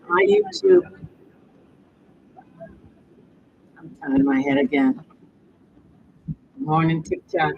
My YouTube. I'm turning my head again. Morning TikTok.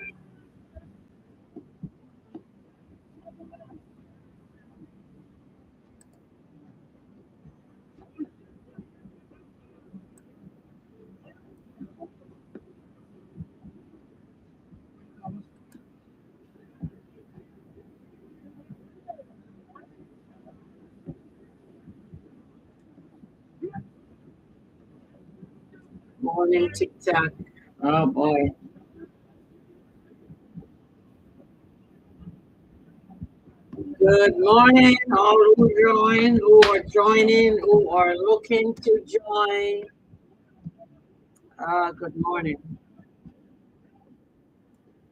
Morning TikTok. Oh boy. Good morning, all who are joining, who are looking to join. Good morning.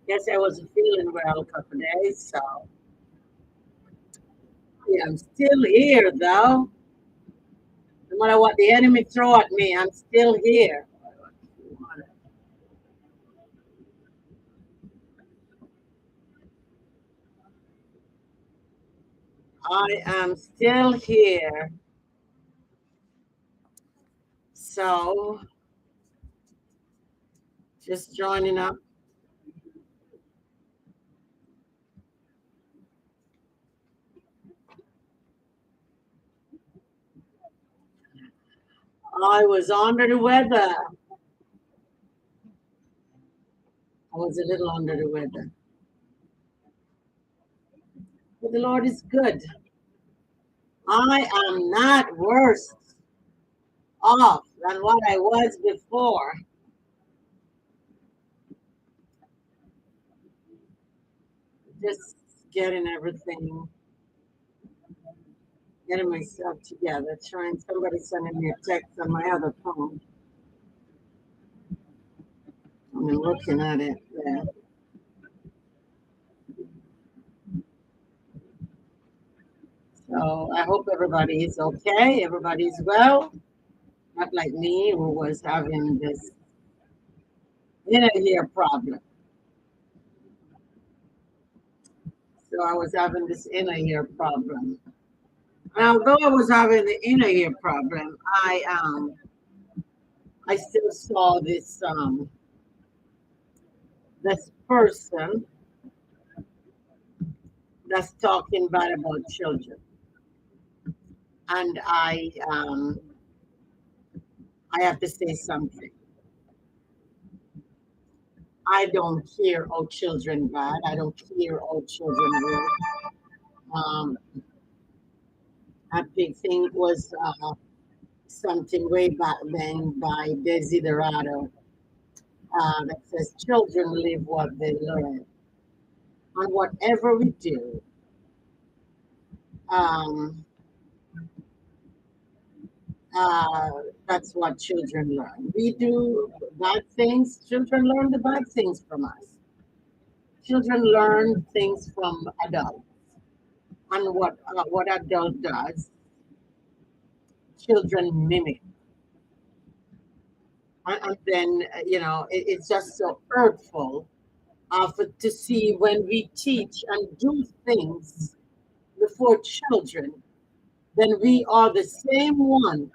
Guess I wasn't feeling well a couple of days, so yeah, I'm still here though. No matter what the enemy throw at me, I'm still here. I am still here. So just joining up. I was under the weather. I was a little under the weather. But the Lord is good. I am not worse off than what I was before. Just getting everything, getting myself together, trying somebody sending me a text on my other phone. I'm looking at it there. So I hope everybody is okay. Everybody's well. Not like me who was having this inner ear problem. So I was having this inner ear problem. And although I was having the inner ear problem, I still saw this person that's talking bad about children, and I have to say something. I don't hear all children bad. I don't hear all children good. Um, I think was something way back then by Desiderado that says children live what they learn, and whatever we do, um, uh, that's what children learn. We do bad things, children learn the bad things from us. Children learn things from adults, and what adult does, children mimic. And then it's just so hurtful to see when we teach and do things before children, then we are the same one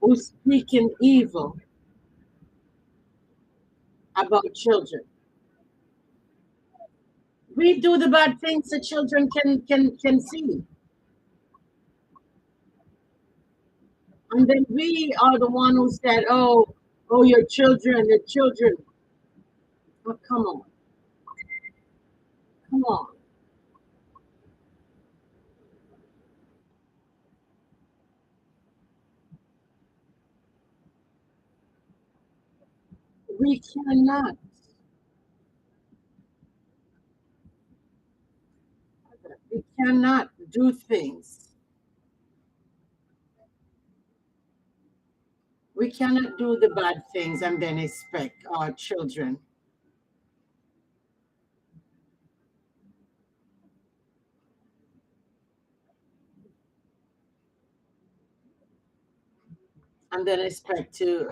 who's speaking evil about children. We do the bad things the children can see, and then we are the one who said, "Oh, your children, your children." Oh, come on, come on. We cannot. We cannot do things. We cannot do the bad things and then expect our children. And then expect to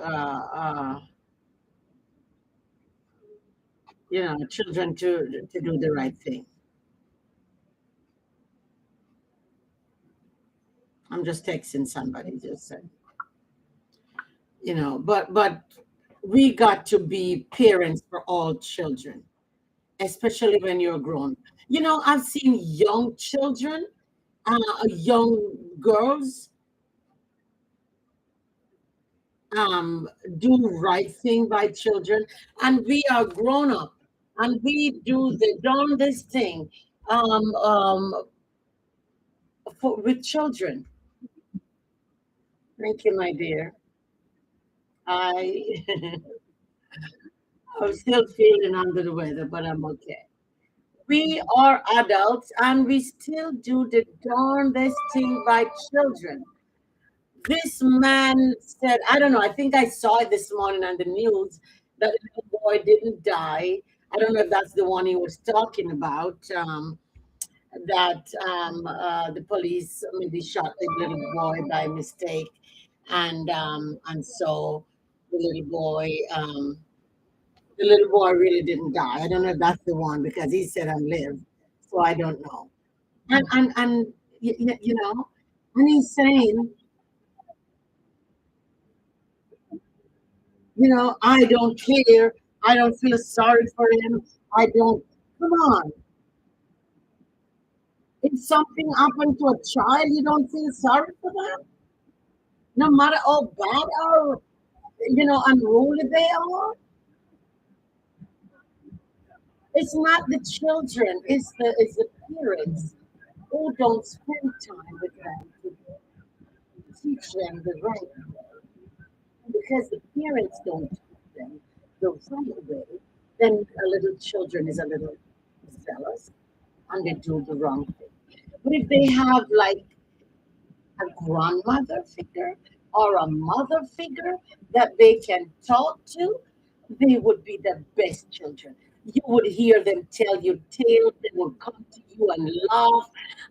children to do the right thing. I'm just texting somebody. Just said, but we got to be parents for all children, especially when you're grown. I've seen young children, young girls, um, do right thing by children, and we are grown up, and we do the darndest thing, with children. Thank you, my dear. I I'm still feeling under the weather, but I'm okay. We are adults, and we still do the darndest thing by children. This man said, I don't know, I think I saw it this morning on the news that a little boy didn't die. I don't know if that's the one he was talking about. That the police maybe shot the little boy by mistake, and so the little boy the little boy really didn't die. I don't know if that's the one because he said and lived, so I don't know. And and he's saying, I don't care. I don't feel sorry for him. I don't. Come on. If something happened to a child, you don't feel sorry for them, no matter how bad or unruly they are. It's not the children. It's the parents who don't spend time with them to teach them the right way. Because the parents don't teach them the right way, then a little children is a little zealous and they do the wrong thing. But if they have like a grandmother figure or a mother figure that they can talk to, they would be the best children. You would hear them tell you tales, they would come to you and laugh,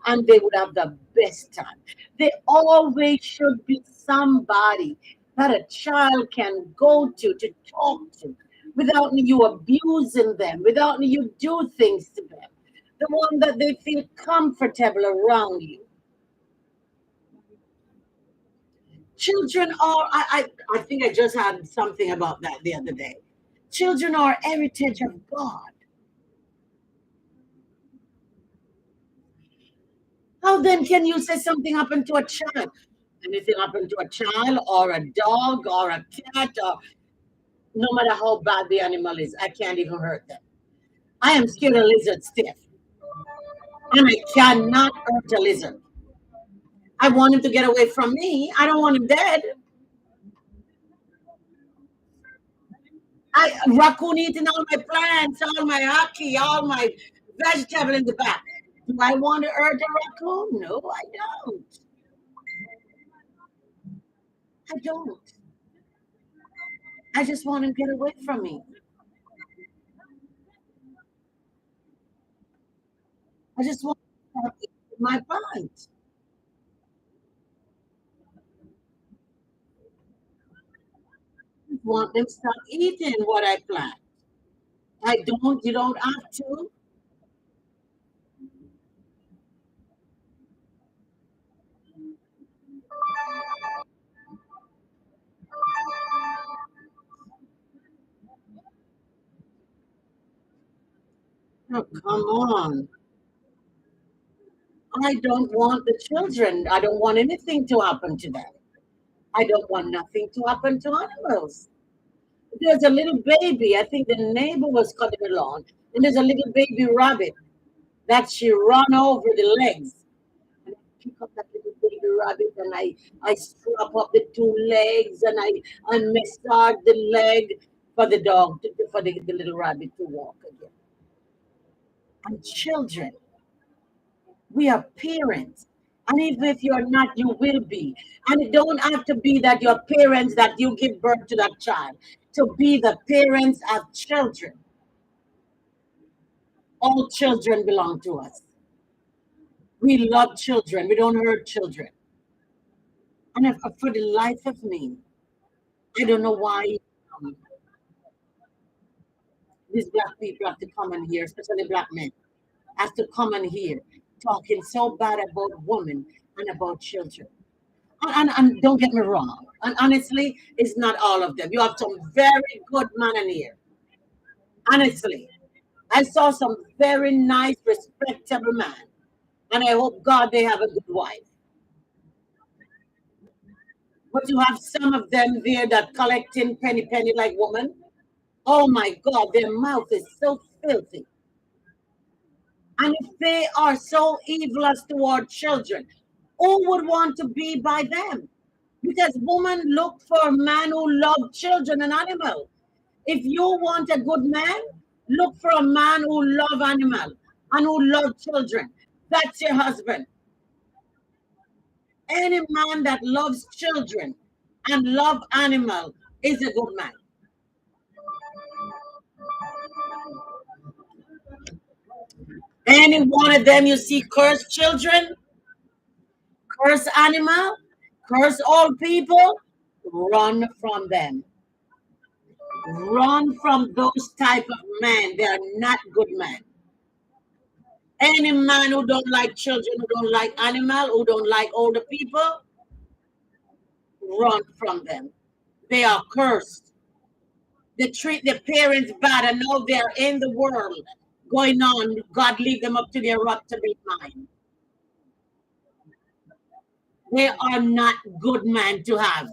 and they would have the best time. They always should be somebody that a child can go to talk to without you abusing them, without you do things to them. The one that they feel comfortable around you. Children are, I think I just had something about that the other day. Children are heritage of God. How then can you say something happened to a child? Anything happened to a child or a dog or a cat, or no matter how bad the animal is, I can't even hurt them. I am scared of lizards stiff, and I cannot hurt a lizard. I want him to get away from me. I don't want him dead. Raccoon eating all my plants, all my hockey, all my vegetable in the back. Do I want to hurt a raccoon? No, I don't. I don't. I just want him to get away from me. I just want to stop eating my plants. I just want them to stop eating what I plant. I don't. You don't have to. Oh, come on. I don't want the children. I don't want anything to happen to them. I don't want nothing to happen to animals. There's a little baby. I think the neighbor was cutting the lawn, and there's a little baby rabbit that she run over the legs. And I pick up that little baby rabbit and I strap up the two legs and I massage the leg for the dog for the little rabbit to walk again. And children, we are parents. And even if you're not, you will be. And it don't have to be that your parents that you give birth to that child. To be the parents of children. All children belong to us. We love children. We don't hurt children. And for the life of me, I don't know why um, these black people have to come in here, especially black men, have to come in here talking so bad about women and about children. And don't get me wrong. And honestly, it's not all of them. You have some very good man in here. Honestly, I saw some very nice, respectable man. And I hope God they have a good wife. But you have some of them there that collecting penny penny like woman. Oh my God, their mouth is so filthy. And if they are so evil as toward children, who would want to be by them? Because women look for a man who loves children and animals. If you want a good man, look for a man who love animal and who love children. That's your husband. Any man that loves children and love animal is a good man. Any one of them you see curse children, curse animal, curse all people, run from them. Run from those type of men. They are not good men. Any man who don't like children, who don't like animal, who don't like older people, run from them. They are cursed. They treat their parents bad and now they're in the world going on. God leave them up to their rock to be mine. They are not good men to have.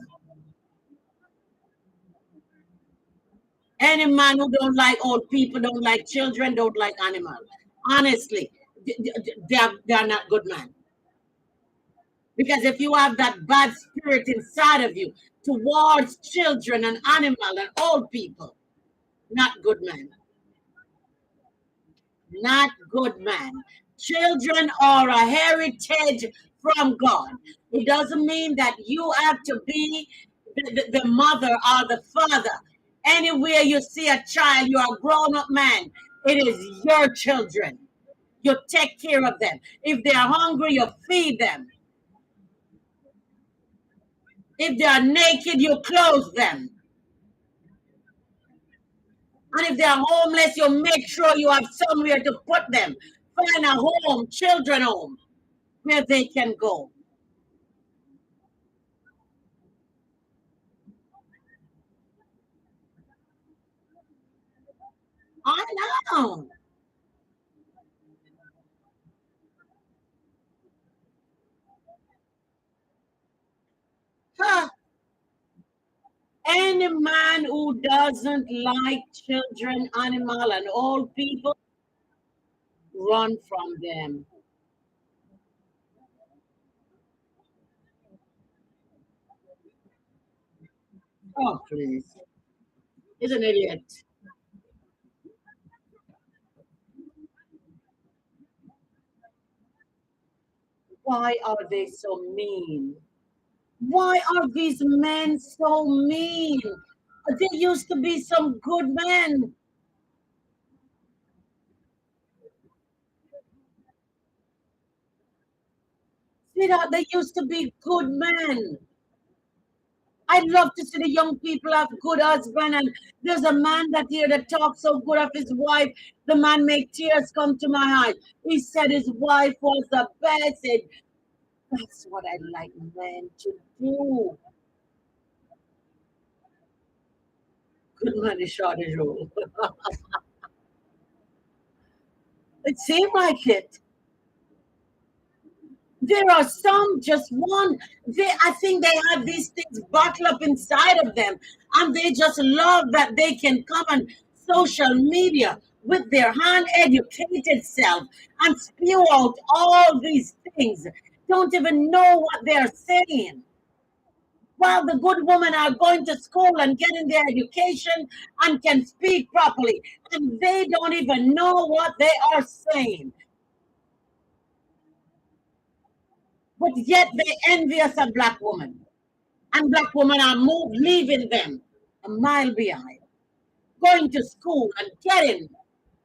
Any man who don't like old people, don't like children, don't like animals. Honestly, they are not good men. Because if you have that bad spirit inside of you towards children and animal and old people, not good men. Not good man. Children are a heritage from God. It doesn't mean that you have to be the mother or the father. Anywhere you see a child, you're a grown up man. It is your children. You take care of them. If they're hungry, you feed them. If they are naked, you clothe them. And if they're homeless, you make sure you have somewhere to put them. Find a home, children home, where they can go. I know. Huh. Any man who doesn't like children, animal, and old people, run from them. Oh, please. He's an idiot. Why are they so mean? Why are these men so mean? There used to be some good men. Sweetheart, there used to be good men. I love to see the young people have good husband. And there's a man that here that talks so good of his wife. The man make tears come to my eyes. He said his wife was the best. And that's what I like men to do. Good man is short as rule. It seemed like it. There are some, just one. I think they have these things bottled up inside of them, and they just love that they can come on social media with their hand-educated self and spew out all these things. Don't even know what they're saying. While the good women are going to school and getting their education and can speak properly, and they don't even know what they are saying. But yet they envious a black woman. And black women are leaving them a mile behind, going to school and getting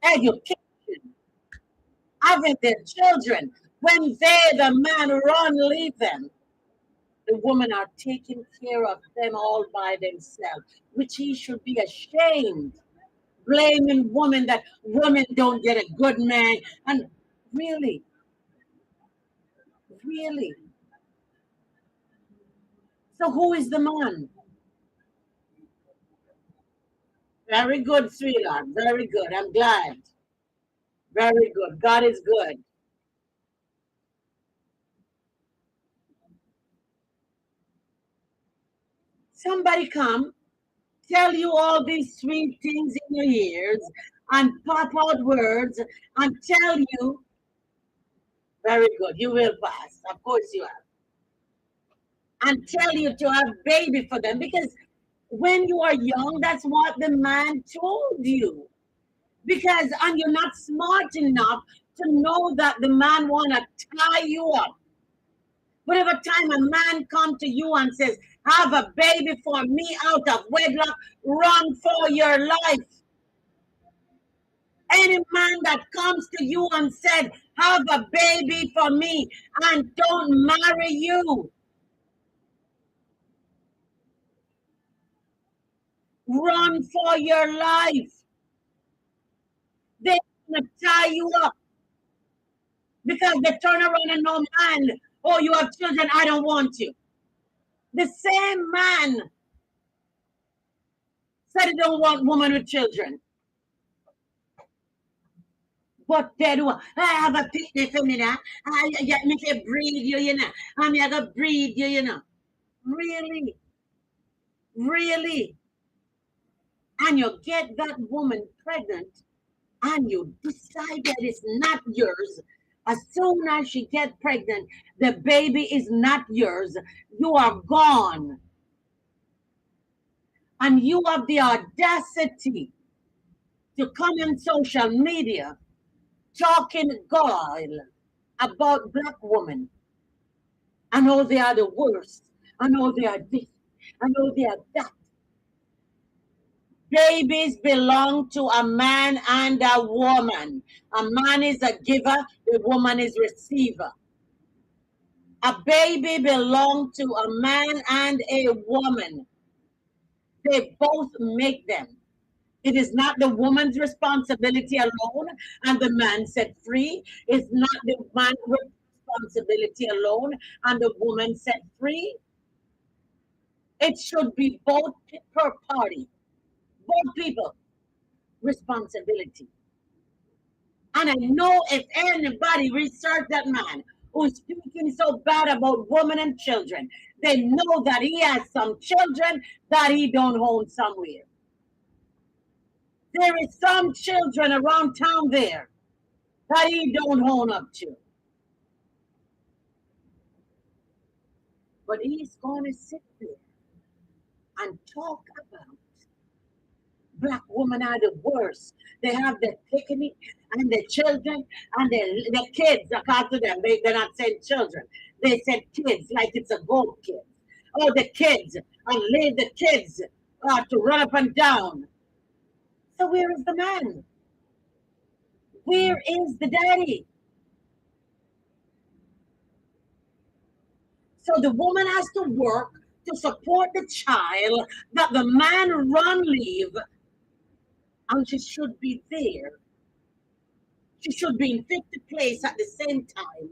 education, having their children. When they, the man, run, leave them, the women are taking care of them all by themselves, which he should be ashamed, blaming women that women don't get a good man. And really, really, So who is the man? Very good, sweetheart. Very good. I'm glad. Very good. God is good. Somebody come, tell you all these sweet things in your ears, and pop out words and tell you, very good, you will pass. Of course you have. And tell you to have baby for them because when you are young, that's what the man told you. Because and you're not smart enough to know that the man wanna tie you up. Whenever time a man come to you and says, "Have a baby for me out of wedlock," run for your life. Any man that comes to you and said, "Have a baby for me," and don't marry you, run for your life. They're gonna tie you up because they turn around and no man, "Oh, you have children, I don't want you." The same man said he don't want woman with children. But they do. I have a picnic for me now. I get me to breed you, you know. I'm gonna breed you, you know. Really, really. And you get that woman pregnant and you decide that it's not yours. As soon as she gets pregnant, the baby is not yours. You are gone. And you have the audacity to come on social media talking guile about black women. I know they are the worst. I know they are this. I know they are that. Babies belong to a man and a woman. A man is a giver, the woman is receiver. A baby belongs to a man and a woman. They both make them. It is not the woman's responsibility alone, and the man set free. It's not the man's responsibility alone, and the woman set free. It should be both per party, both people responsibility. And I know if anybody research that man who's speaking so bad about women and children, they know that he has some children that he don't own somewhere. There is some children around town there that he don't own up to. But he's going to sit there and talk about black women are the worst. They have the picnic and the children and the kids. According to them, they're not saying children. They said kids like it's a goat kid. Oh, the kids and leave the kids to run up and down. So where is the man? Where is the daddy? So the woman has to work to support the child that the man run leave, and she should be there. She should be in 50 place at the same time.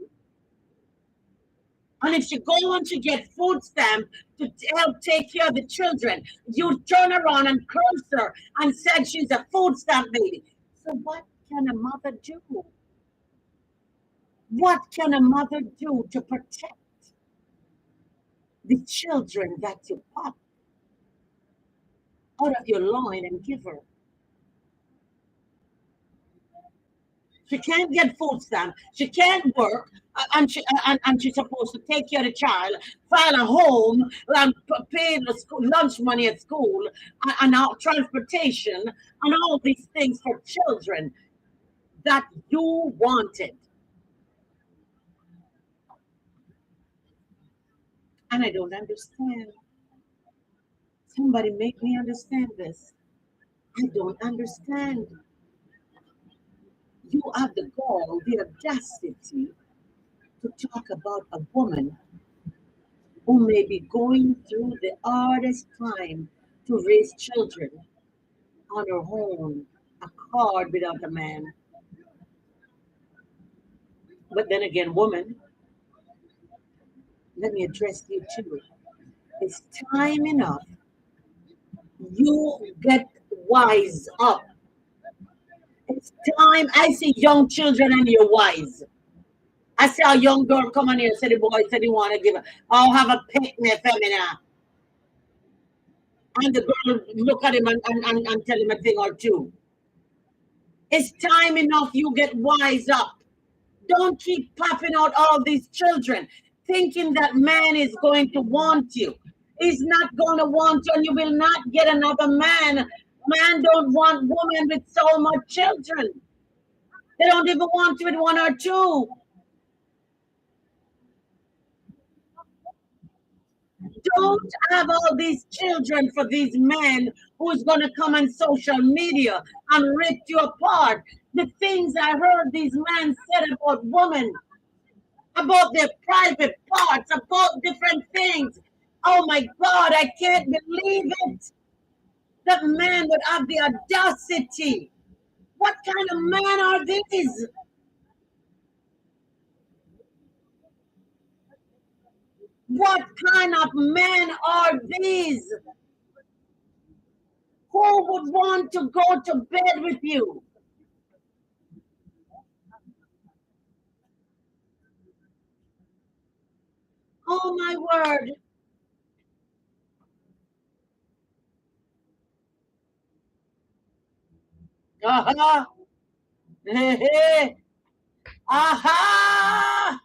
And if she go on to get food stamp to help take care of the children, you turn around and curse her and said she's a food stamp baby. So what can a mother do? What can a mother do to protect the children that you pop out of your loin and give her? She can't get food stamp. She can't work, and she's supposed to take care of the child, file a home, and pay the school, lunch money at school, and transportation, and all these things for children that you wanted. And I don't understand. Somebody make me understand this. I don't understand. You have the gall, the audacity to talk about a woman who may be going through the hardest time to raise children on her own, a card without a man. But then again, woman, let me address you too. It's time enough you get wise up. It's time. I see young children and you're wise. I see a young girl come on here, say the boy said he want to give her, I'll have a picnic, femina. And the girl look at him and tell him a thing or two. It's time enough you get wise up. Don't keep popping out all these children thinking that man is going to want you. He's not going to want you, and you will not get another man. Man don't want woman with so much children. They don't even want you with one or two. Don't have all these children for these men who's going to come on social media and rip you apart. The things I heard these men said about women, about their private parts, about different things. Oh my God, I can't believe it. That man would have the audacity. What kind of men are these? What kind of men are these? Who would want to go to bed with you? Oh my word. Aha. Aha.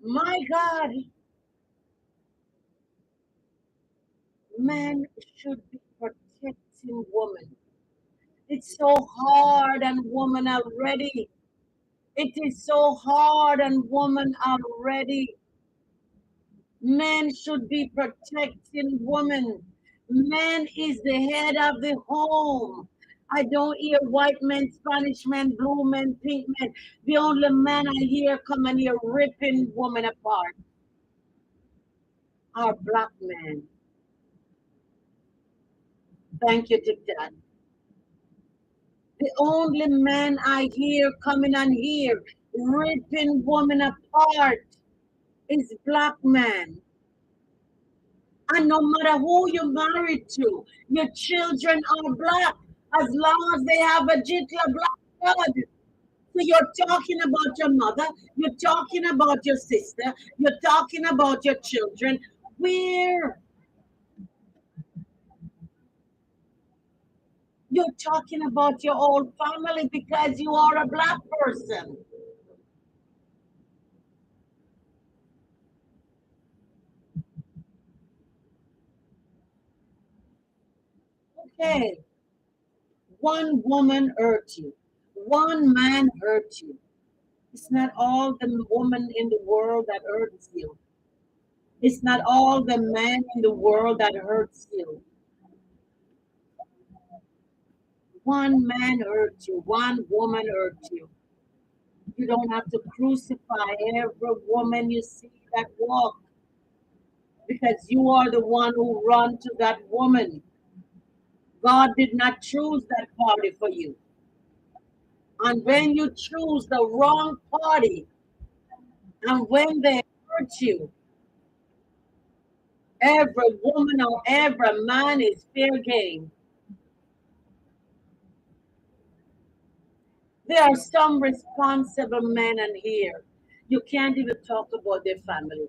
My God. Men should be protecting women. It's so hard on women already. It is so hard on women already. Men should be protecting women. Man is the head of the home. I don't hear white men, Spanish men, blue men, pink men. The only man I hear coming here ripping women apart are black men. Thank you, TikTok. The only man I hear coming on here ripping women apart is black man. And no matter who you're married to, your children are black as long as they have a Jitla black blood. So you're talking about your mother, you're talking about your sister, you're talking about your children. Where you're talking about your whole family because you are a black person. Okay, one woman hurt you, one man hurt you. It's not all the woman in the world that hurts you. It's not all the men in the world that hurts you. One man hurt you, one woman hurt you. You don't have to crucify every woman you see that walk because you are the one who run to that woman. God did not choose that party for you. And when you choose the wrong party and when they hurt you, every woman or every man is fair game. There are some responsible men in here. You can't even talk about their family.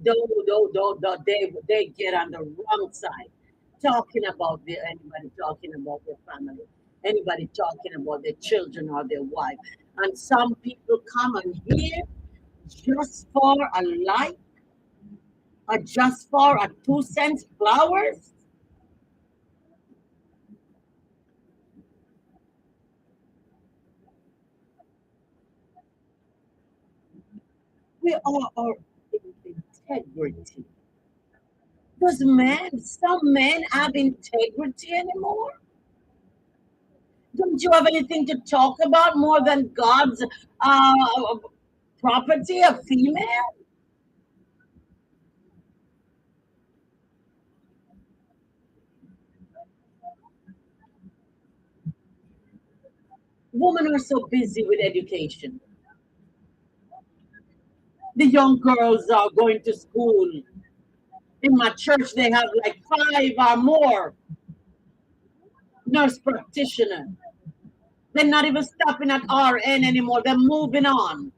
They get on the wrong side. Talking about anybody talking about their family, anybody talking about their children or their wife. And some people come in here just for a like or just for a 2 cents flowers. We are our integrity. Does some men have integrity anymore? Don't you have anything to talk about more than God's property, a female? Women are so busy with education. The young girls are going to school. In my church, they have like 5 or more nurse practitioners. They're not even stopping at RN anymore. They're moving on.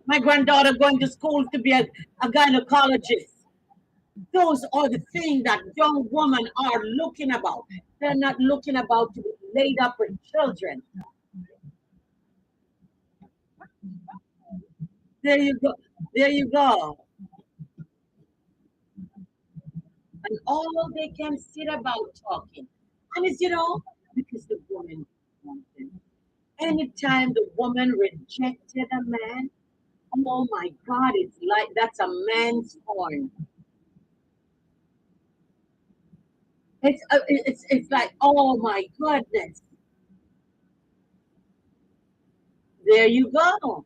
My granddaughter going to school to be a gynecologist. Those are the things that young women are looking about. They're not looking about to be laid up with children. There you go. There you go. And all they can sit about talking. And it's, because the woman wanted. Anytime the woman rejected a man, oh my God, it's like that's a man's horn. It's like, oh my goodness. There you go.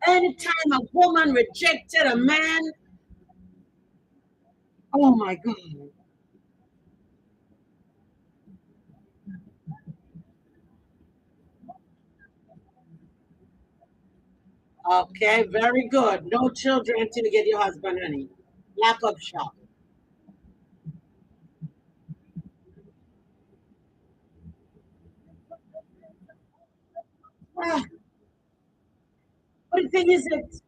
Anytime a woman rejected a man, oh my God. Okay, very good. No children until you get your husband, honey. Lock up shop. Ah, but the thing is that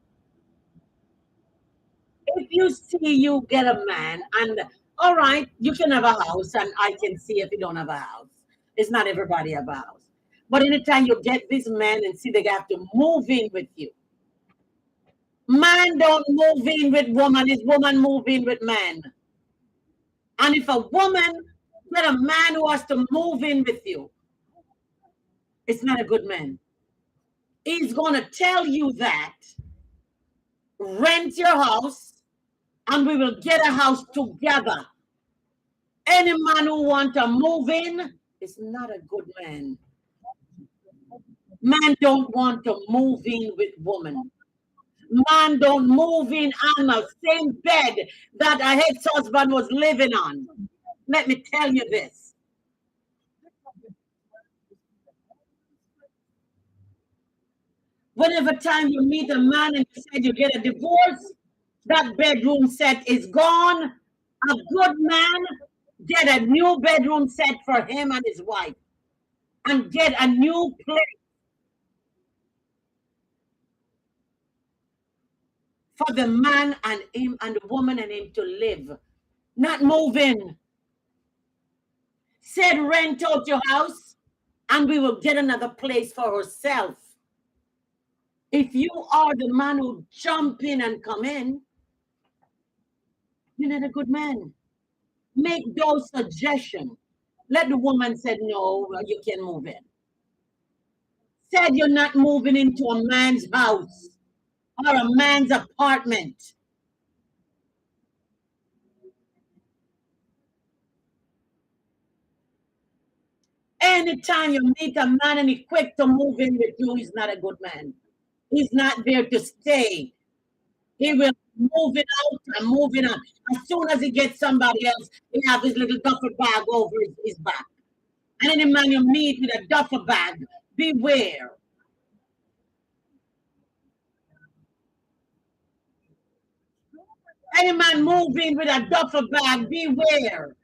if you see you get a man, and all right, you can have a house, and I can see if you don't have a house. It's not everybody have a house. But anytime you get this man and see they have to move in with you. Man don't move in with woman, it's woman move in with man. And if a woman get a man who has to move in with you, it's not a good man. He's gonna tell you that rent your house and we will get a house together. Any man who want to move in is not a good man. Man don't want to move in with woman. Man don't move in on the same bed that a ex-husband was living on. Let me tell you this. Whenever time you meet a man and you said you get a divorce, that bedroom set is gone. A good man get a new bedroom set for him and his wife and get a new place for the man and him and the woman and him to live. Not moving. Said rent out your house and we will get another place for herself. If you are the man who jump in and come in, you're not a good man. Make those suggestions. Let the woman say, no, you can move in. Said you're not moving into a man's house or a man's apartment. Anytime you meet a man and he's quick to move in with you, he's not a good man. He's not there to stay. He will move it out and move it on. As soon as he gets somebody else, he have his little duffel bag over his back. And any man you meet with a duffel bag, beware. Any man moving with a duffel bag, beware.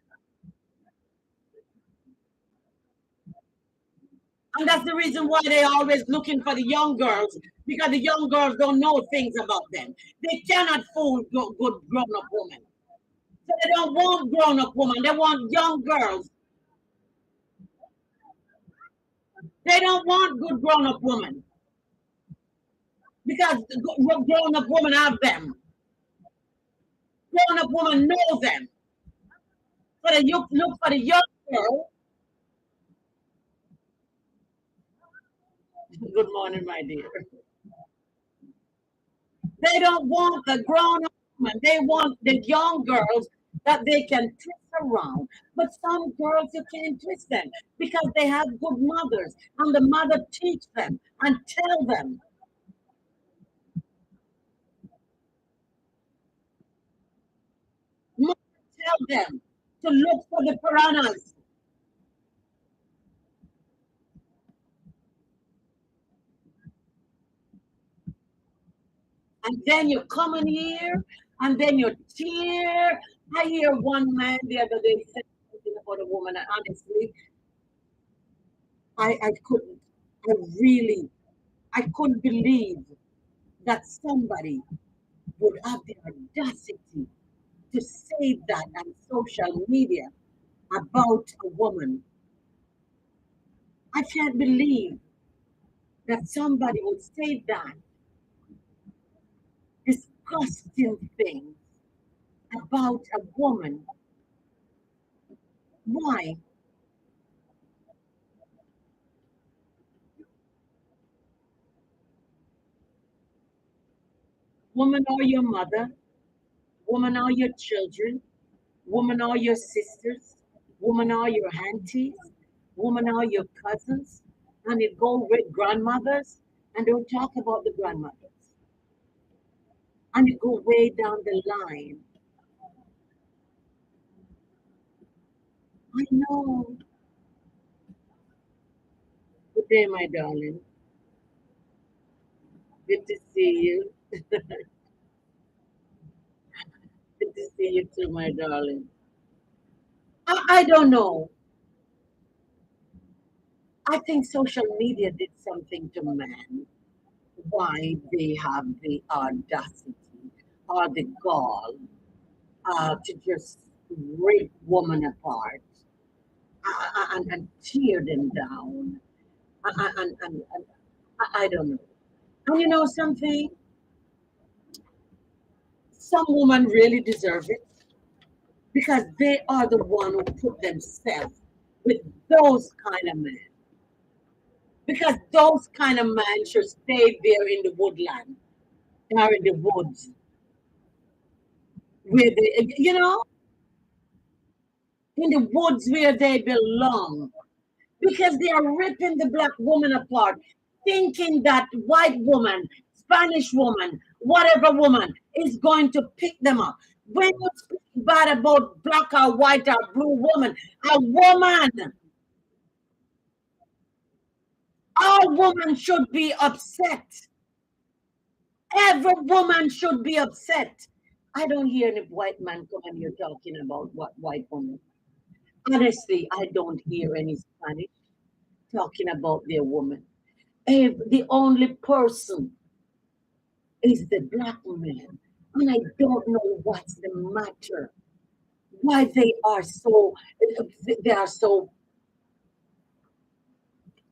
And that's the reason why they're always looking for the young girls, because the young girls don't know things about them. They cannot fool good grown up women. So they don't want grown up women, they want young girls. They don't want good grown up women because grown up women have them. Grown up women know them. So they look for the young girl. Good morning, my dear. They don't want the grown up woman. They want the young girls that they can twist around. But some girls, you can't twist them because they have good mothers and the mother teach them and tell them. Mother tell them to look for the piranhas. And then you come in here, and then you tear. I hear one man the other day say something about a woman, and honestly, I couldn't. I really, I couldn't believe that somebody would have the audacity to say that on social media about a woman. I can't believe that somebody would say that disgusting things about a woman. Why? Women are your mother, women are your children, women are your sisters, women are your aunties, women are your cousins, and it go with grandmothers, and don't talk about the grandmothers, and it go way down the line. I know. Good day, my darling. Good to see you. Good to see you too, my darling. I don't know. I think social media did something to man. Why they have the audacity or the gall to just rip women apart and tear them down. And I don't know. And you know something? Some women really deserve it because they are the one who put themselves with those kind of men. Because those kind of men should stay there in the woodland or in the woods where they, in the woods where they belong. Because they are ripping the black woman apart, thinking that white woman, Spanish woman, whatever woman is going to pick them up. When you speak bad about black or white or blue woman, a woman, all women should be upset. Every woman should be upset. I don't hear any white man coming here talking about what white woman. Honestly, I don't hear any Spanish talking about their woman. If the only person is the black man, and I don't know what's the matter. Why they are so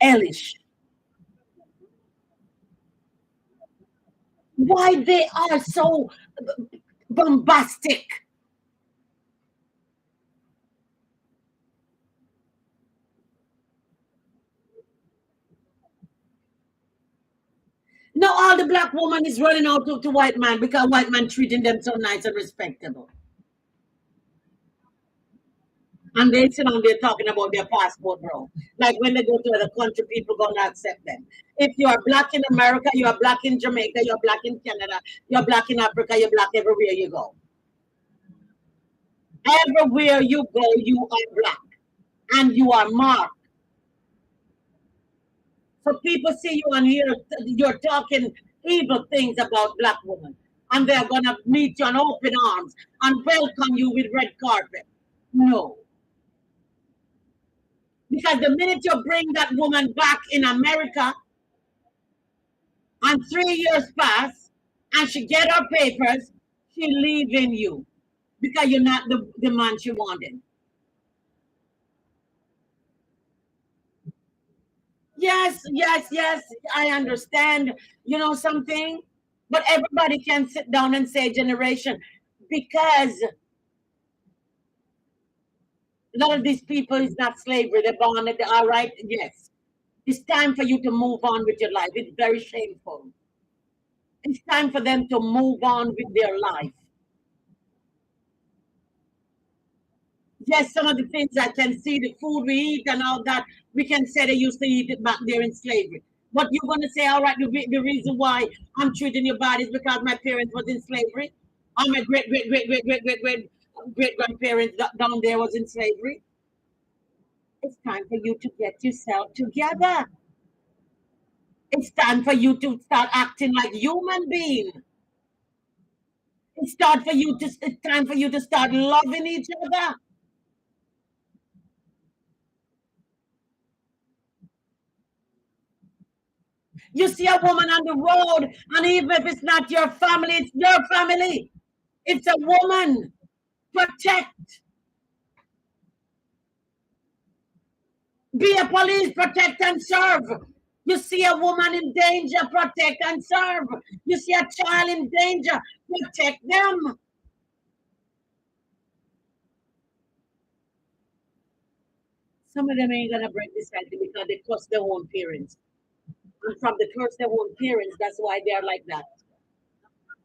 hellish. Why they are so bombastic. Now all the black woman is running out to white man because white man treating them so nice and respectable. And they sit on there talking about their passport, bro. Like when they go to other country, people gonna accept them. If you are black in America, you are black in Jamaica, you're black in Canada, you're black in Africa, you're black everywhere you go. Everywhere you go, you are black and you are marked. So people see you and hear you're talking evil things about black women, and they're gonna meet you on open arms and welcome you with red carpet. No, because the minute you bring that woman back in America and 3 years pass and she get her papers, she leaving you because you're not the man she wanted. Yes, yes, yes, I understand. You know something? But everybody can sit down and say generation because a lot of these people is not slavery. They're born, they all right. Yes. It's time for you to move on with your life. It's very shameful. It's time for them to move on with their life. Yes, some of the things I can see, the food we eat and all that, we can say they used to eat it back there in slavery. But you're going to say, all right, the reason why I'm treating your body is because my parents was in slavery. Or my great grandparents down there was in slavery. It's time for you to get yourself together. It's time for you to start acting like human being. It's time for you to start loving each other. You see a woman on the road, and even if it's not your family, it's your family. It's a woman. Protect. Be a police, protect and serve. You see a woman in danger, protect and serve. You see a child in danger, protect them. Some of them ain't gonna break this cycle because they curse their own parents. And from the curse their own parents, that's why they're like that.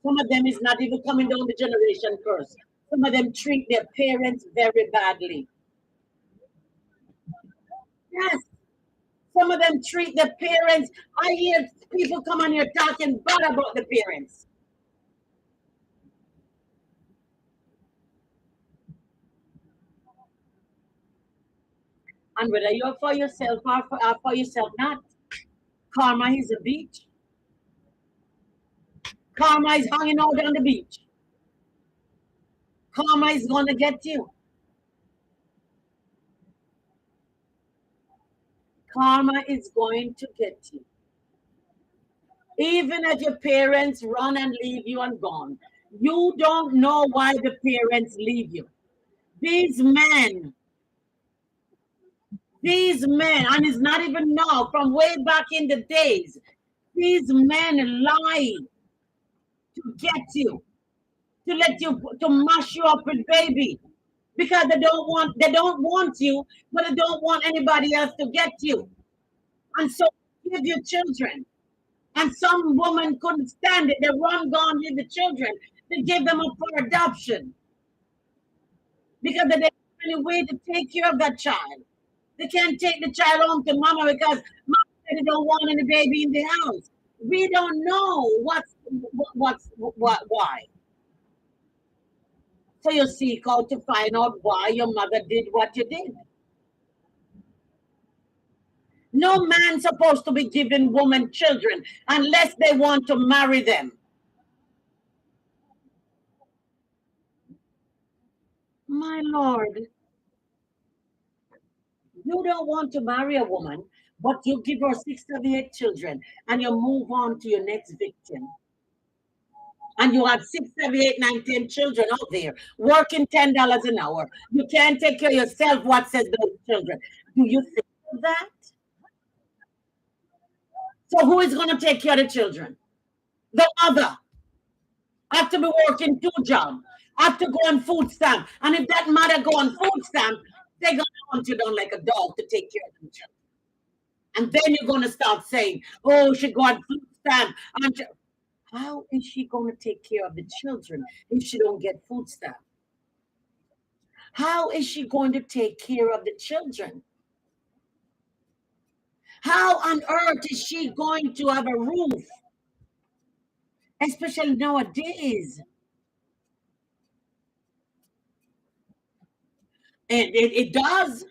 Some of them is not even coming down the generation curse. Some of them treat their parents very badly. Yes. Some of them treat the parents. I hear people come on here talking bad about the parents. And whether you're for yourself or for yourself not, karma is a beach. Karma is hanging out on the beach. Karma is going to get you. Karma is going to get you. Even if your parents run and leave you and gone, you don't know why the parents leave you. These men, these men, and it's not even now, from way back in the days, these men lie to get you, to let you, to mash you up with baby, because they don't want you, but they don't want anybody else to get you, and so give you children. And some woman couldn't stand it. They run gone with the children. They give them up for adoption because they didn't have any way to take care of that child. They can't take the child home to mama because mama said they don't want any baby in the house. We don't know why. So you seek out to find out why your mother did what you did. No man supposed to be giving women children unless they want to marry them. My Lord, you don't want to marry a woman, but you give her 6 7 8 children and you move on to your next victim. And you have 6 7 8 9 10 children out there working $10 an hour. You can't take care of yourself. What says those children? Do you think of that? So who is going to take care of the children? The mother have to be working 2 jobs, have to go on food stamp. And if that mother go on food stamp, they're going to hunt you down like a dog to take care of the children. And then you're going to start saying, oh, she got food stamp. How is she going to take care of the children if she don't get food stamp? How is she going to take care of the children? How on earth is she going to have a roof? Especially nowadays. And it does.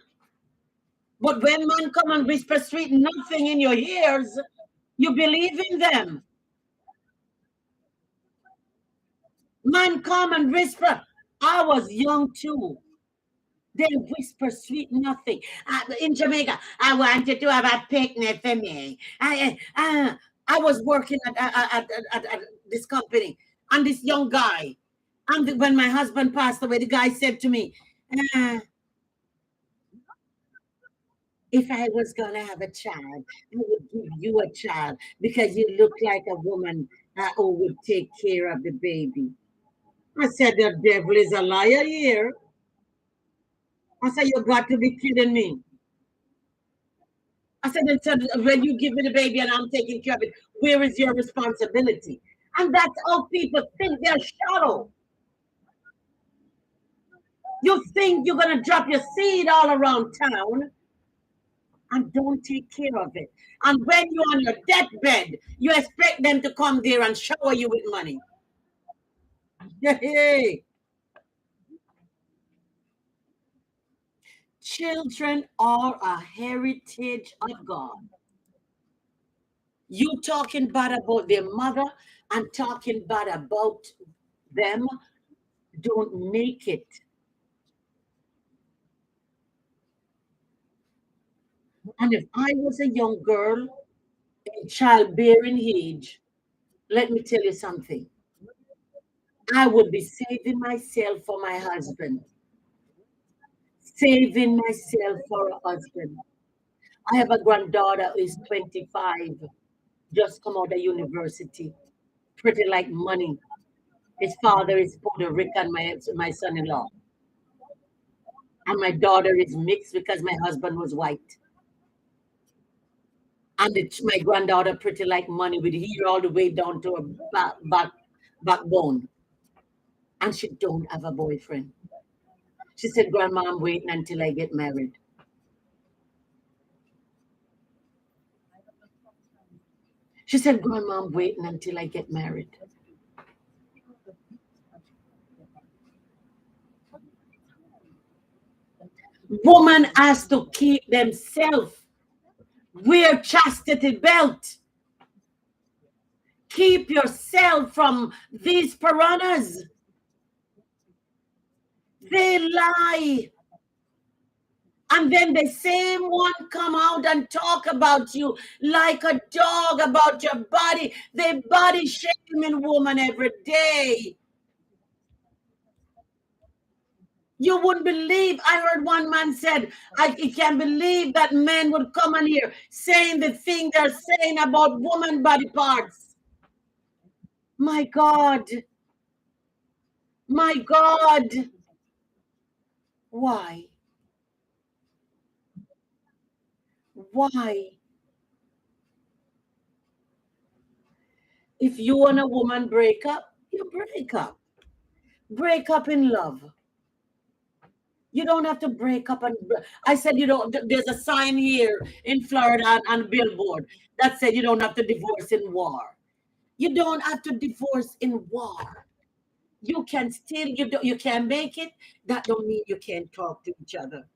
But when man come and whisper sweet nothing in your ears, you believe in them. Man come and whisper. I was young too. They whisper sweet nothing. In Jamaica, I wanted to have a picnic for me. I was working at this company, and this young guy. And when my husband passed away, the guy said to me, uh, if I was going to have a child, I would give you a child because you look like a woman who would take care of the baby. I said, the devil is a liar here. I said, you got to be kidding me. I said, when you give me the baby and I'm taking care of it, where is your responsibility? And that's how people think. They're shallow. You think you're going to drop your seed all around town and don't take care of it. And when you're on your deathbed, you expect them to come there and shower you with money. Hey. Children are a heritage of God. You talking bad about their mother and talking bad about them don't make it. And if I was a young girl in childbearing age, let me tell you something. I would be saving myself for my husband, saving myself for a husband. I have a granddaughter who is 25, just come out of university, pretty like money. His father is Puerto Rican, my son-in-law. And my daughter is mixed because my husband was white. And my granddaughter pretty like money with hair all the way down to her backbone. And she don't have a boyfriend. She said, Grandma, I'm waiting until I get married. She said, Grandma, I'm waiting until I get married. Woman has to keep themselves. Wear chastity belt. Keep yourself from these piranhas. They lie. And then the same one come out and talk about you like a dog about your body. They body shaming woman every day. You wouldn't believe. I heard one man said, I can't believe that men would come on here saying the thing they're saying about woman body parts. My God. My God. Why? Why? If you and a woman break up, you break up. Break up in love. You don't have to break up. And I said, you don't. There's a sign here in Florida on Billboard that said you don't have to divorce in war. You don't have to divorce in war. You can still you can make it. That don't mean you can't talk to each other.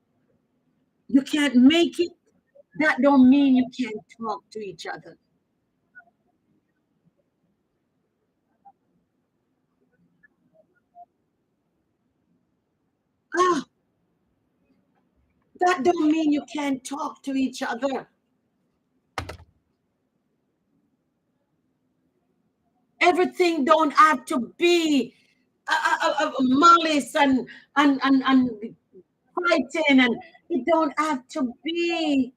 You can't make it. That don't mean you can't talk to each other. Ah, that don't mean you can't talk to each other. Everything don't have to be malice and fighting, and it don't have to be.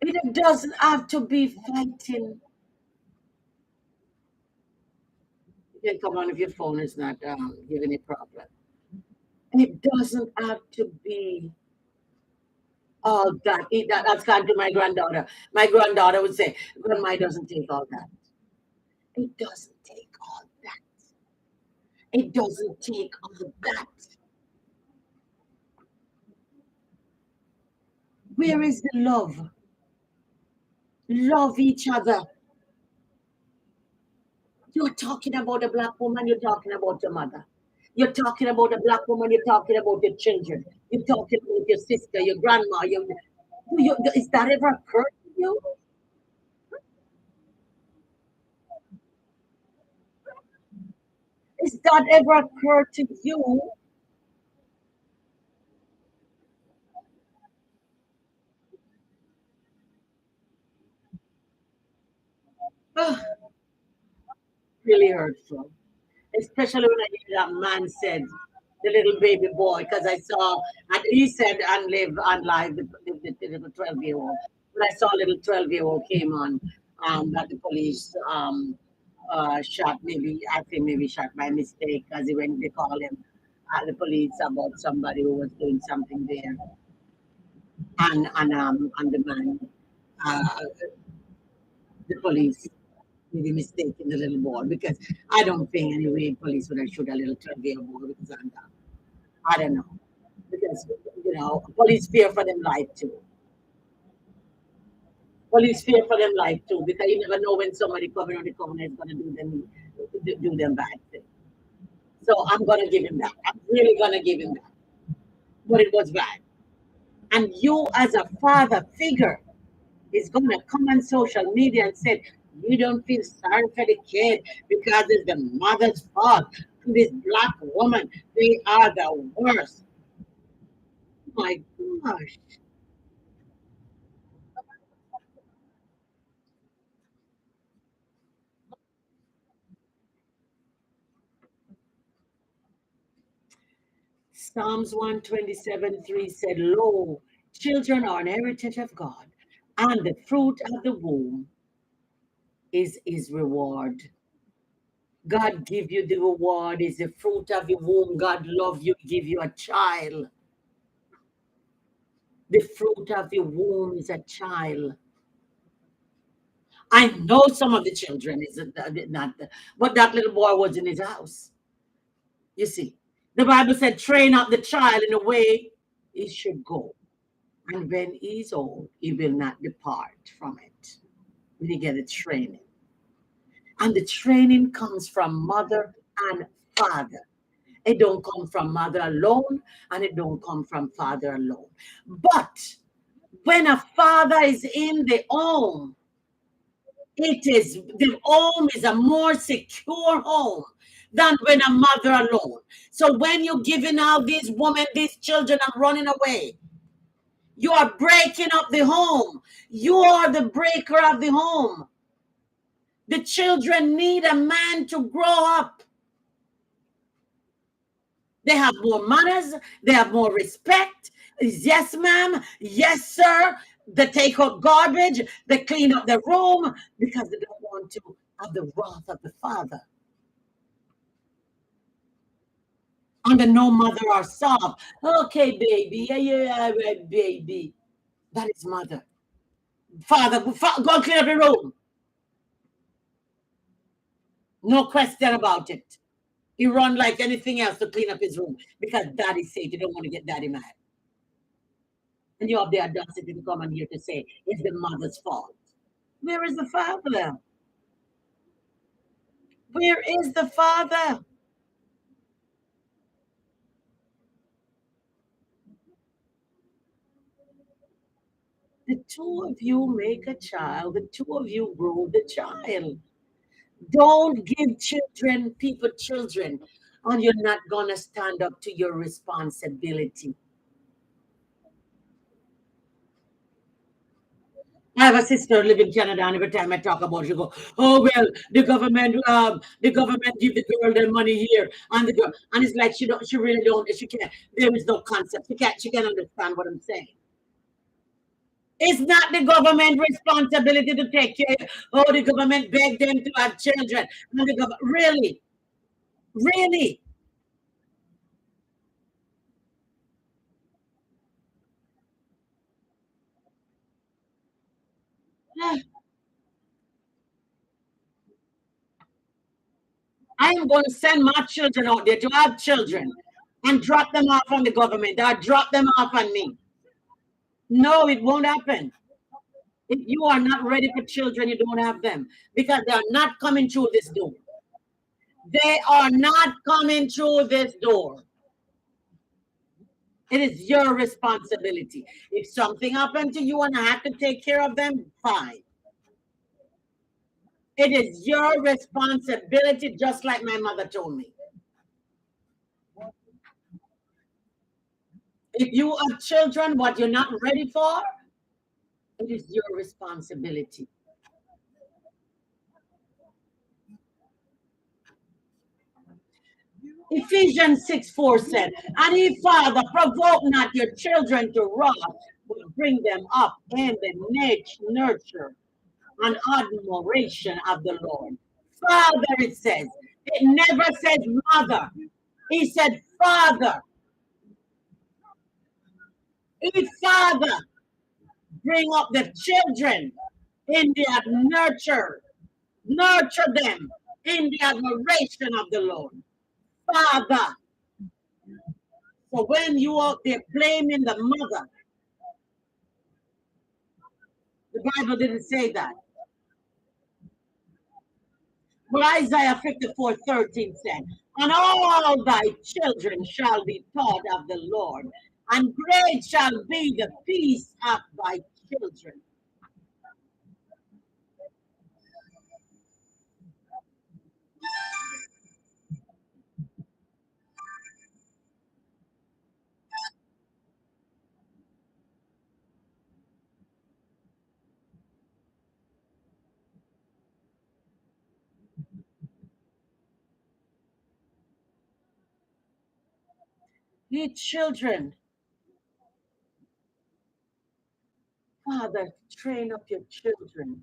It doesn't have to be fighting. You can come on if your phone is not giving a problem. It doesn't have to be all that. That's kind to my granddaughter. My granddaughter would say, Grandma, it doesn't take all that. It doesn't take all that. It doesn't take all that. Where is the love? Love each other. You're talking about a black woman, you're talking about your mother. You're talking about a black woman, you're talking about your children. You're talking about your sister, your grandma. Is that ever occurred to you? Is that ever occurred to you? Ugh, really hurtful. Especially when I hear that man said, the little baby boy, because I saw, and he said, and live on live, the little 12-year-old. When I saw a little 12-year-old came on, that the police shot, maybe, I think maybe shot by mistake, because when they call him, the police about somebody who was doing something there, and the man, uh, the police maybe mistaken the little boy, because I don't think anyway police would have shoot a little 12-year-old boy because I don't know. Because police fear for them life too. Police fear for them life too, because you never know when somebody coming on the corner is gonna do them bad thing. So I'm gonna give him that. I'm really gonna give him that. But it was bad. And you, as a father figure, is gonna come on social media and say, you don't feel sorry for the kid because it's the mother's fault. This black woman, they are the worst. My gosh. Psalms 127:3 said, lo, children are an heritage of God, and the fruit of the womb is his reward. God give you the reward, is the fruit of your womb. God love you, give you a child. The fruit of your womb is a child. I know some of the children is not, but that little boy was in his house. You see, the Bible said, train up the child in the way he should go. And when he's old, he will not depart from it. When he get a training. And the training comes from mother and father. It don't come from mother alone, and it don't come from father alone. But when a father is in the home, it is the home is a more secure home than when a mother alone. So when you're giving out these women, these children are running away, you are breaking up the home. You are the breaker of the home. The children need a man to grow up. They have more manners. They have more respect. Yes, ma'am. Yes, sir. They take out garbage. They clean up the room because they don't want to have the wrath of the father. Under no mother or soft. Okay, baby. Yeah, yeah, right, baby. That is mother. Father, go and clean up the room. No question about it. He run like anything else to clean up his room because daddy said you don't want to get daddy mad. And you have the audacity to come in here to say it's the mother's fault. Where is the father? Where is the father? The two of you make a child, the two of you grow the child. Don't give people children, and you're not gonna stand up to your responsibility. I have a sister live in Canada, and every time I talk about it, she go, "Oh well, the government give the girl their money here, and the girl," and it's like she really don't, she can't. There is no concept. She can't understand what I'm saying. It's not the government responsibility to take care. Oh, the government beg them to have children, and the government really, really. Ah, I am going to send my children out there to have children and drop them off on the government or drop them off on me. No, it won't happen. If you are not ready for children, you don't have them because they are not coming through this door. They are not coming through this door. It is your responsibility. If something happened to you and I have to take care of them, fine. It is your responsibility, just like my mother told me. If you have children, what you're not ready for, it is your responsibility. Ephesians 6:4 said, and ye father, provoke not your children to wrath, but bring them up in the nurture and admiration of the Lord. Father, it says. It never says mother. He said father. He father. Bring up the children in the nurture. Nurture them in the admiration of the Lord. Father. So when you are there blaming the mother, the Bible didn't say that. But Isaiah 54:13 said, And all thy children shall be taught of the Lord, and great shall be the peace of thy children. Ye children, Father, train up your children.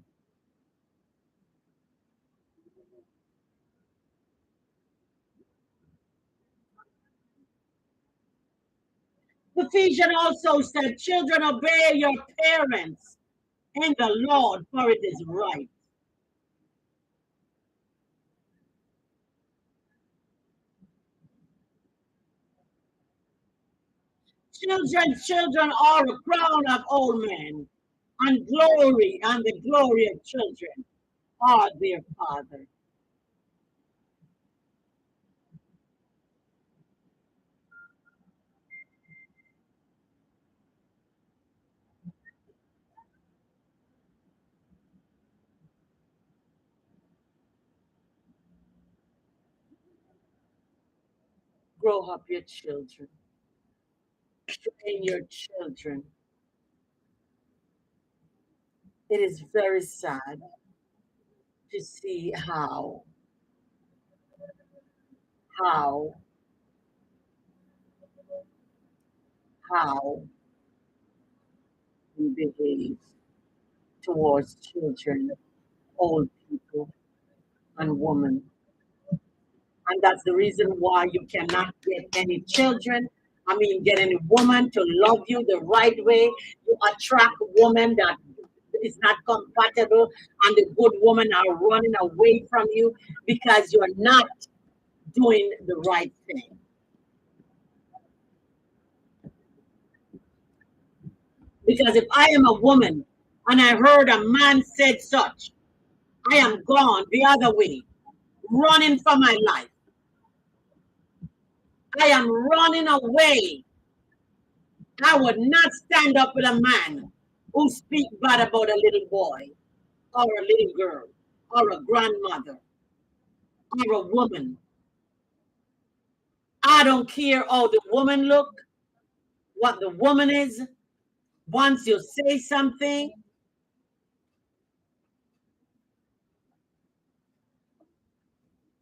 Ephesians also said, children, obey your parents in the Lord, for it is right. Children are a crown of old men, and the glory of children are their father. Grow up your children, train your children. It is very sad to see how, how we behave towards children, old people, and women. And that's the reason why you cannot get any children. I mean, get any woman to love you the right way. You attract women that is not compatible, and the good women are running away from you because you're not doing the right thing. Because if I am a woman and I heard a man said such, I am gone the other way, running for my life. I am running away. I would not stand up with a man who speak bad about a little boy or a little girl or a grandmother or a woman. I don't care how the woman look, what the woman is. Once you say something,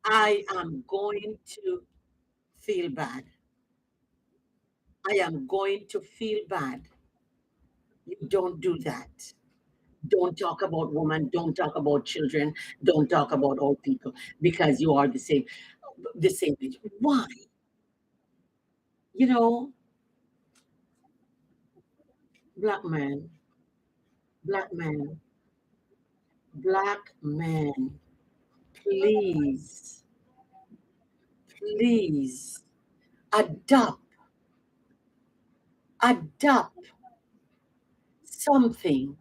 I am going to feel bad. I am going to feel bad. You don't do that. Don't talk about women. Don't talk about children. Don't talk about old people because you are the same age. Why? You know, black man, black man, black man, please, please adopt, adopt something,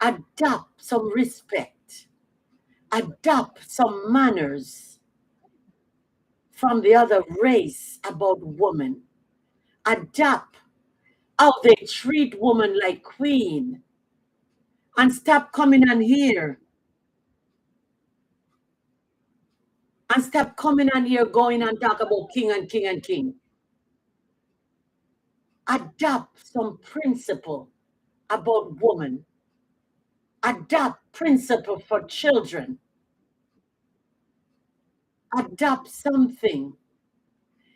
adopt some respect, adopt some manners from the other race about women, adapt how they treat women like queen, and stop coming on here and stop coming on here going and talk about king and king and king. Adopt some principle about woman. Adopt principle for children. Adopt something.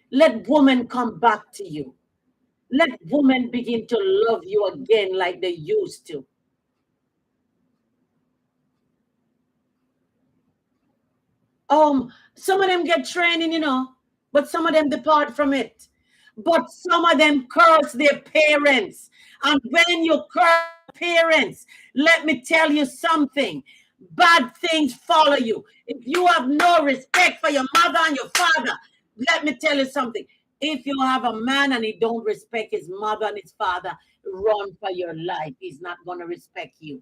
Let women come back to you. Let women begin to love you again like they used to. Some of them get training, but some of them depart from it. But some of them curse their parents. And when you curse parents, let me tell you something. Bad things follow you. If you have no respect for your mother and your father, let me tell you something. If you have a man and he don't respect his mother and his father, run for your life. He's not going to respect you.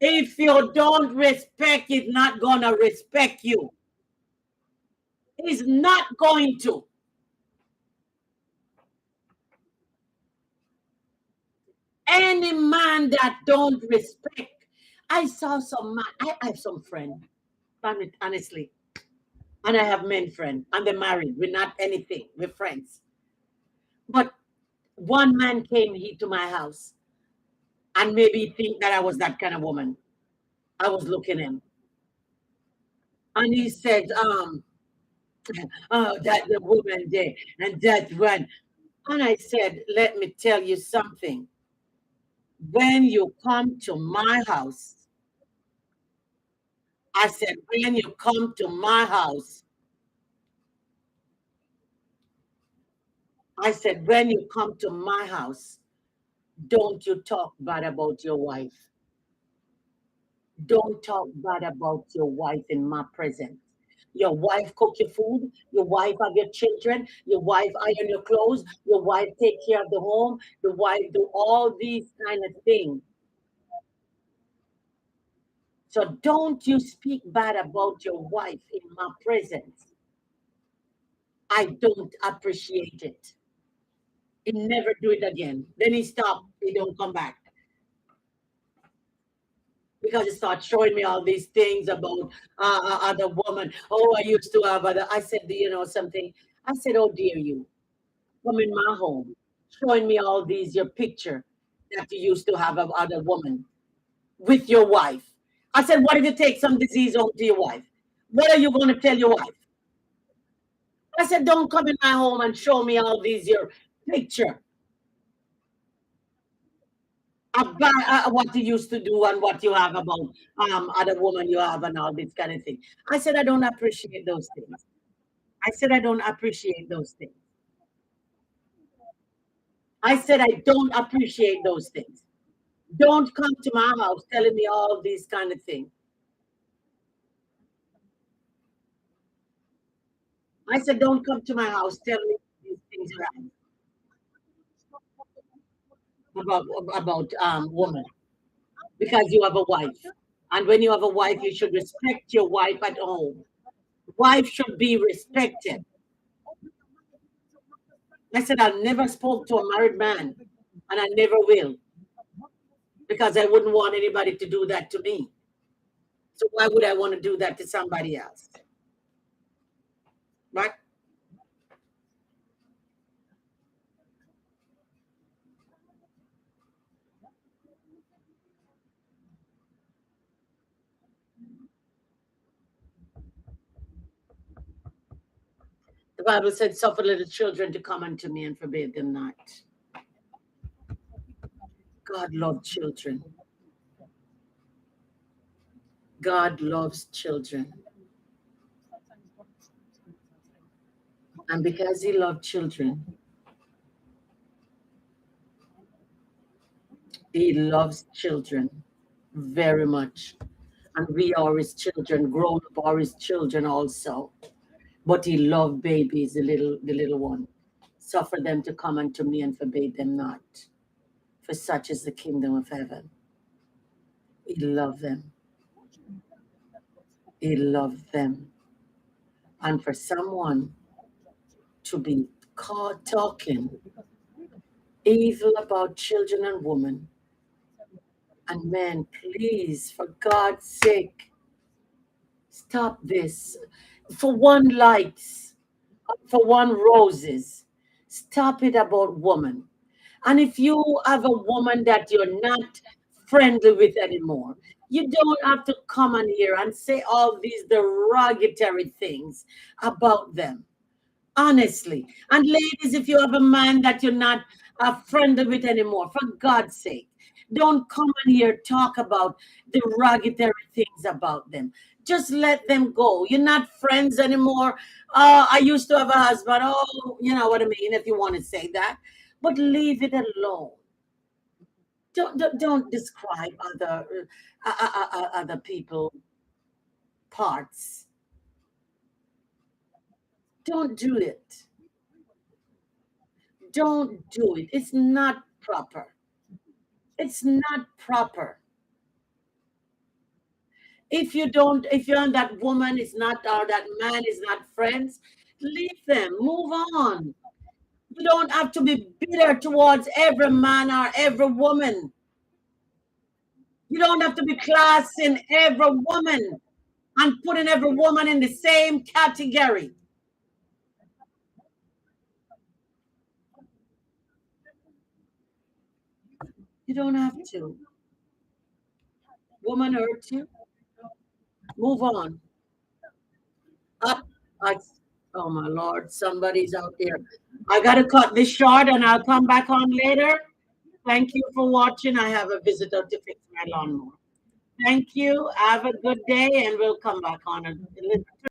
If you don't respect, it's not gonna respect you. It's not going to. Any man that don't respect. I saw some man. I have some friend, honestly, and I have men friend, and they're married. We're not anything. We're friends. But one man came here to my house and maybe think that I was that kind of woman. I was looking at him, and he said, "Oh, that the woman there, and that one." And I said, "Let me tell you something. When you come to my house," I said, "when you come to my house," I said, "when you come to my house, don't you talk bad about your wife. Don't talk bad about your wife in my presence. Your wife cook your food. Your wife have your children. Your wife iron your clothes. Your wife take care of the home. The wife do all these kind of things. So don't you speak bad about your wife in my presence. I don't appreciate it." He never do it again. Then he stopped. He don't come back because he started showing me all these things about other woman. Oh, I used to have other. I said, "Do you know something?" I said, "Oh, dear you, come in my home, showing me all these your picture that you used to have of other woman with your wife." I said, "What if you take some disease home to your wife? What are you going to tell your wife?" I said, "Don't come in my home and show me all these your picture about what you used to do and what you have about other woman you have and all this kind of thing." I said, "I don't appreciate those things." I said, "I don't appreciate those things." I said, "I don't appreciate those things. Don't come to my house telling me all these kind of things." I said, "Don't come to my house telling me these things about woman because you have a wife. And when you have a wife, you should respect your wife at home. Wife should be respected." I said, "I never spoke to a married man, and I never will, because I wouldn't want anybody to do that to me. So why would I want to do that to somebody else?" Right? The Bible said, "Suffer little children to come unto me and forbid them not." God loves children. God loves children. And because he loved children, he loves children very much. And we are his children, grown up are his children also. But he loved babies, the little one. Suffer them to come unto me and forbade them not. For such is the kingdom of heaven. He loved them. He loved them. And for someone to be caught talking evil about children and women and men, please, for God's sake, stop this. For one likes, for one roses, stop it about woman. And if you have a woman that you're not friendly with anymore, you don't have to come on here and say all these derogatory things about them. Honestly. And ladies, if you have a man that you're not friendly with anymore, for God's sake, don't come on here talk about derogatory things about them. Just let them go. You're not friends anymore. I used to have a husband. Oh, you know what I mean, if you want to say that. But leave it alone. Don't describe other people parts. Don't do it. Don't do it. It's not proper. It's not proper. If you and that woman is not, or that man is not friends, leave them, move on. You don't have to be bitter towards every man or every woman. You don't have to be classing every woman and putting every woman in the same category. You don't have to. Woman hurt you, move on. Up. I, oh my Lord, somebody's out there. I gotta cut this short and I'll come back on later. Thank you for watching. I have a visitor to fix my lawnmower. Thank you. Have a good day, and we'll come back on a little